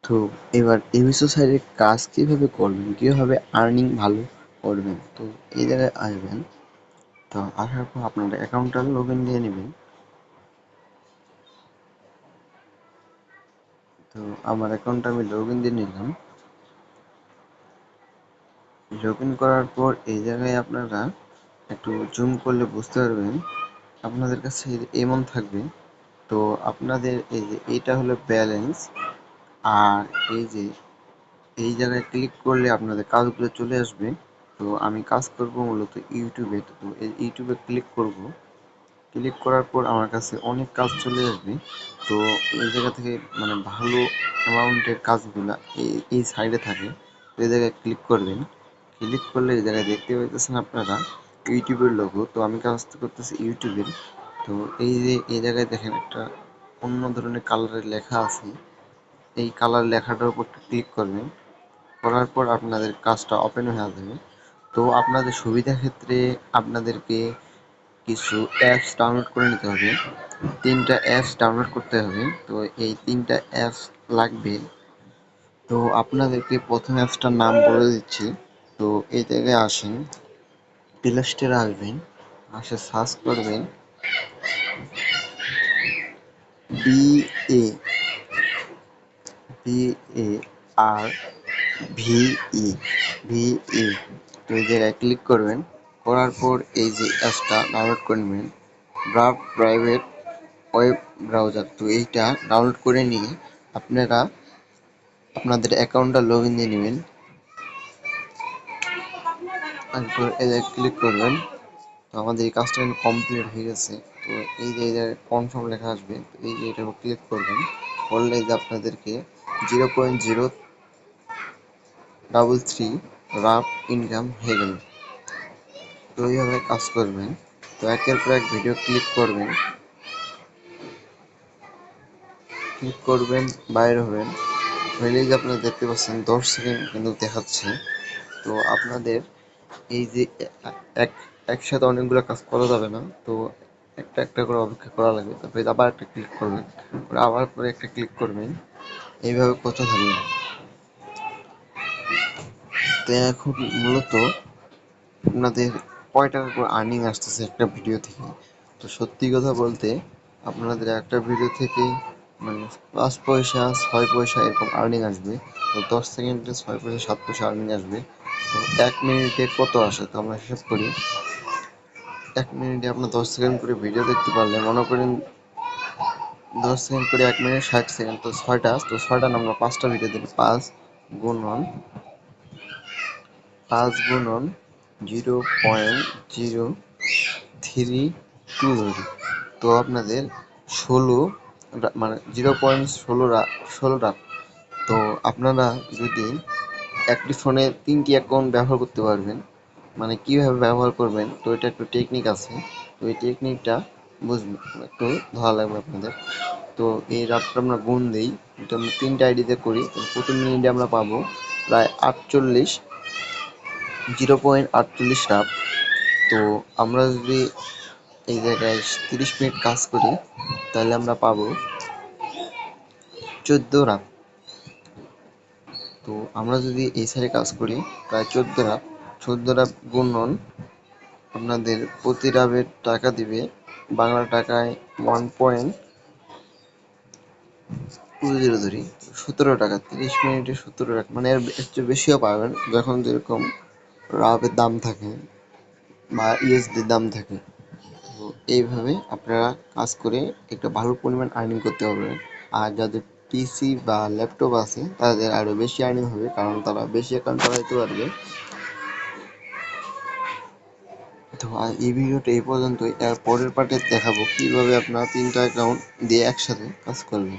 তো এবার এবিসি সাইডে কাজ কিভাবে করবেন, কিভাবে আর্নিং ভালো করবেন। তো এই জায়গায় আসবেন। তো আসার পর আপনার অ্যাকাউন্টটা লগ ইন দিয়ে নেবেন। তো আমার অ্যাকাউন্টটা আমি লগ ইন দিয়ে নিলাম। লগ ইন করার পর এই জায়গায় আপনারা একটু জুম করলে বুঝতে পারবেন আপনাদের কাছে এমন থাকবে। তো আপনাদের এই যে এইটা হলো ব্যালেন্স, আর এই যে এই জায়গায় ক্লিক করলে আপনাদের কাজগুলো চলে আসবে। তো আমি কাজ করব মূলত ইউটিউবে। তো এই ইউটিউবে ক্লিক করব। ক্লিক করার পর আমার কাছে অনেক কাজ চলে আসবে। তো এই জায়গা থেকে মানে ভালো অ্যামাউন্টের কাজগুলা এই সাইডে থাকে। তো এই জায়গায় ক্লিক করবেন। ক্লিক করলে এই জায়গায় দেখতে পাইতেছেন আপনারা ইউটিউবের লোগো। তো আমি কাজ করতেছি ইউটিউবের। তো এই যে এই জায়গায় দেখেন একটা অন্য ধরনের কালারের লেখা আছে। এই কালার লেখাটার উপর ক্লিক করবেন। করার পর আপনাদের কাজটা ওপেন হয়ে যাবে। তো আপনাদের সুবিধার ক্ষেত্রে আপনাদেরকে কিছু অ্যাপস ডাউনলোড করে নিতে হবে। 3টা অ্যাপস ডাউনলোড করতে হবে। তো এই 3টা অ্যাপস লাগবে। তো আপনাদেরকে প্রথম অ্যাপসটার নাম বলে দিচ্ছি। তো এই জায়গায় আসেন, প্লে স্টোরে আসবেন, আসে সার্চ করবেন BA BAR VE VE। তো এই জায়গায় ক্লিক করবেন। করার পর এই যে অ্যাপসটা ডাউনলোড করে নেবেন, ব্রাভ প্রাইভেট ওয়েব ব্রাউজার। তো এইটা ডাউনলোড করে নিয়ে আপনারা আপনাদের অ্যাকাউন্টটা লগ ইন দিয়ে নেবেন। তারপর এই জায়গায় ক্লিক করবেন। তো আমাদের এই কাজটা কিন্তু কমপ্লিট হয়ে গেছে। তো এই যে কনফার্ম লেখা আসবে। তো এই যে এটার উপর ক্লিক করবেন। করলে যে আপনাদেরকে 0.033 রাফ ইনকাম হয়ে গেল। তো এইভাবে কাজ করবেন। তো একের পর এক ভিডিও ক্লিক করবেন, বাইরে হবেন। হইলেই যে আপনারা দেখতে পাচ্ছেন 10 সেকেন্ড কিন্তু দেখাচ্ছে। তো আপনাদের এই যে এক একসাথে অনেকগুলো কাজ করা যাবে না। তো একটা একটা করে অপেক্ষা করা লাগবে। তারপরে আবার একটা ক্লিক করবেন, আবার পরে একটা ক্লিক করবেন। এইভাবে করতে থাকবেন। তো এখন মূলত আপনাদের কয় টাকা করে আর্নিং আসতেছে একটা ভিডিও থেকে। তো সত্যি কথা বলতে আপনাদের একটা ভিডিও থেকে মানে 5 পয়সা 6 পয়সা এরকম আর্নিং আসবে। তো 10 সেকেন্ডে 6 পয়সা 7 পয়সা আর্নিং আসবে। তো 1 মিনিটে কত আসে তো আমরা হিসাব করি। 1 মিনিটে আপনার 10 সেকেন্ড করে ভিডিও দেখতে পারলে মনে করেন 10 সেকেন্ড করে 1 মিনিট 60 সেকেন্ড। তো 6টা, তো 6টা আমরা 5টা ভিডিও দিলে 5 গুণন 0.032 ধরি। তো আপনাদের 16 মানে 0.16 তো আপনারা যদি একটি ফোনে 3টি অ্যাকাউন্ট ব্যবহার করতে পারবেন। মানে কিভাবে ব্যবহার করবেন, তো এটা একটু টেকনিক আছে। তো এই টেকনিকটা বুঝবেন, একটু ধরা লাগবে আপনাদের। তো এই রাফটা আমরা গুণ দিই, এটা আমরা 3টা আইডিতে করি। তো প্রতি মিনিটে আমরা পাবো প্রায় 0.48 রাফ। তো আমরা যদি এই জায়গায় 30 মিনিট কাজ করি তাহলে আমরা পাবো 14 রাফ। তো আমরা যদি এই সাইডে কাজ করি প্রায় 14 রাফ গুণন আপনাদের প্রতি রাফের টাকা দিবে বাংলা টাকায় 1.20 ধরি 17 টাকা। 30 মিনিটে 17 টাকা, মানে এর একটু বেশিও পাবেন যখন যেরকম রাফের দাম থাকে বা ইউএসডির দাম থাকে। তো এইভাবে আপনারা কাজ করে একটা ভালো পরিমাণ আর্নিং করতে পারবেন। আর যাদের পিসি বা ল্যাপটপ আছে তাদের আরও বেশি আর্নিং হবে, কারণ তারা বেশি অ্যাকাউন্ট চালাতে পারবে। তো এই ভিডিওটা এই পর্যন্তই। এর পরের পার্টে দেখাবো কিভাবে আপনারা 3টা অ্যাকাউন্ট দিয়ে একসাথে কাজ করবেন।